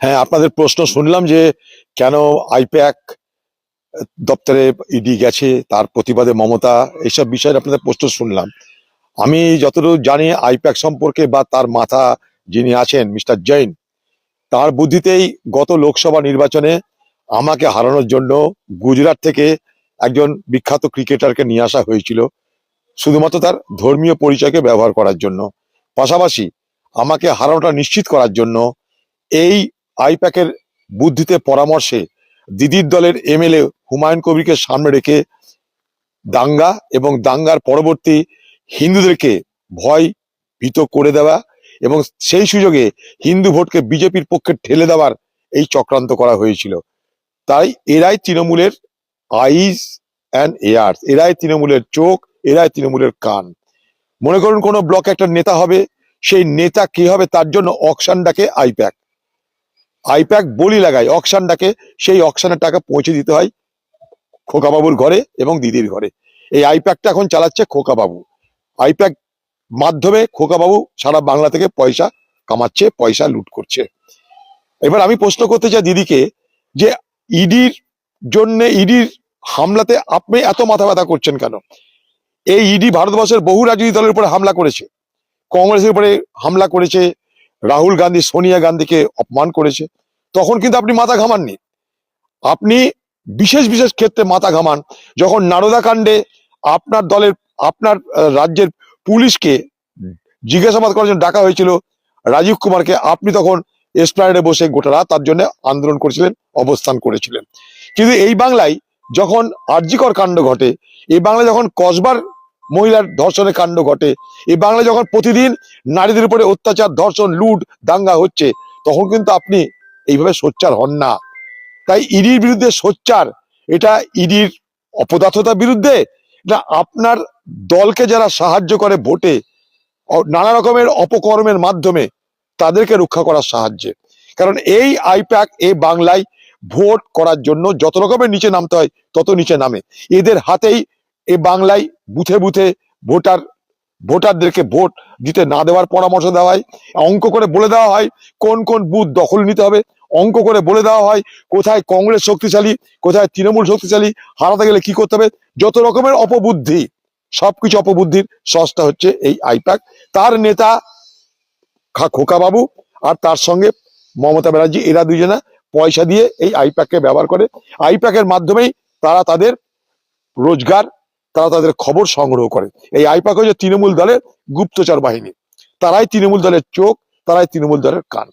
হ্যাঁ, আপনাদের প্রশ্ন শুনলাম যে কেন আইপ্যাক দপ্তরে ইডি গেছে, তার প্রতিবাদে মমতা, এইসব বিষয়ে আপনাদের প্রশ্ন শুনলাম। আমি যতটুকু জানি আইপ্যাক সম্পর্কে বা তার মাথা যিনি আছেন মিস্টার জৈন, তার বুদ্ধিতেই গত লোকসভা নির্বাচনে আমাকে হারানোর জন্য গুজরাট থেকে একজন বিখ্যাত ক্রিকেটারকে নিয়ে আসা হয়েছিল, শুধুমাত্র তার ধর্মীয় পরিচয়কে ব্যবহার করার জন্য। পাশাপাশি আমাকে হারানোটা নিশ্চিত করার জন্য এই আইপ্যাকের বুদ্ধিতে পরামর্শে দিদির দলের এমএলএ হুমায়ুন কবিরকে সামনে রেখে দাঙ্গা এবং দাঙ্গার পরবর্তী হিন্দুদেরকে ভয় ভীত করে দেওয়া এবং সেই সুযোগে হিন্দু ভোটকে বিজেপির পক্ষে ঠেলে দেওয়ার এই চক্রান্ত করা হয়েছিল। তাই এরাই তৃণমূলের আইজ অ্যান্ড এয়ার্স, এরাই তৃণমূলের চোখ, এরাই তৃণমূলের কান। মনে করুন কোনো ব্লকে একটা নেতা হবে, সেই নেতা কি হবে তার জন্য অকশন ডাকে আইপ্যাক। আইপ্যাক বলি লাগায় অকশন ডাকে, সেই অকশনের টাকা পৌঁছে দিতে হয় খোকাবাবুর ঘরে এবং দিদির ঘরে। এই আইপ্যাকটা এখন চালাচ্ছে খোকাবাবু। আইপ্যাক মাধ্যমে খোকাবাবু সারা বাংলা থেকে পয়সা কামাচ্ছে, পয়সা লুট করছে। এবার আমি প্রশ্ন করতে চাই দিদিকে যে ইডির জন্য, ইডির হামলাতে আপনি এত মাথা ব্যথা করছেন কেন? এই ইডি ভারতবর্ষের বহু রাজনৈতিক দলের উপরে হামলা করেছে, কংগ্রেসের উপরে হামলা করেছে, রাহুল গান্ধী সোনিয়া গান্ধীকে অপমান করেছে, তখন কিন্তু আপনি মাথা ঘামাননি। আপনি বিশেষ বিশেষ ক্ষেত্রে মাথা ঘামান যখন নারদা কাণ্ডে আপনার দলের, আপনার রাজ্যের পুলিশকে জিজ্ঞাসাবাদ করার জন্য ডাকা হয়েছিল রাজীব কুমারকে, আপনি তখন এসপ্ল্যানেডে বসে গোটা রাত তার জন্য আন্দোলন করেছিলেন, অবস্থান করেছিলেন। কিন্তু এই বাংলায় যখন আরজিকর কাণ্ড ঘটে, এই বাংলায় যখন কসবার মহিলার ধর্ষণের কাণ্ড ঘটে, এই বাংলায় যখন প্রতিদিন নারীদের উপরে অত্যাচার, ধর্ষণ, লুট, দাঙ্গা হচ্ছে, তখন কিন্তু আপনি এইভাবে সোচ্চার হন না। তাই ইডির বিরুদ্ধে সোচ্চার, এটা ইডির অপদার্থতার বিরুদ্ধে, না আপনার দলকে যারা সাহায্য করে ভোটে নানা রকমের অপকর্মের মাধ্যমে তাদেরকে রক্ষা করার সাহায্যে। কারণ এই আইপ্যাক এই বাংলায় ভোট করার জন্য যত রকমের নিচে নামতে হয় তত নিচে নামে। এদের হাতেই এই বাংলায় বুথে বুথে ভোটারদেরকে ভোট দিতে না দেওয়ার পরামর্শ দেওয়া হয়, অঙ্ক করে বলে দেওয়া হয় কোন কোন বুথ দখল নিতে হবে, অঙ্ক করে বলে দেওয়া হয় কোথায় কংগ্রেস শক্তিশালী, কোথায় তৃণমূল শক্তিশালী, হারাতে গেলে কি করতে হবে, যত রকমের অপবুদ্ধি, সবকিছু অপবুদ্ধির সস্তা হচ্ছে এই আইপ্যাক। তার নেতা খোকাবাবু আর তার সঙ্গে মমতা ব্যানার্জি, এরা দুজনা পয়সা দিয়ে এই আইপ্যাককে ব্যবহার করে। আইপ্যাকের মাধ্যমেই তারা তাদের রোজগার, তারা তাদের খবর সংগ্রহ করে। এই আইপ্যাক হচ্ছে তৃণমূল দলের গুপ্তচর বাহিনী, তারাই তৃণমূল দলের চোখ, তারাই তৃণমূল দলের কান।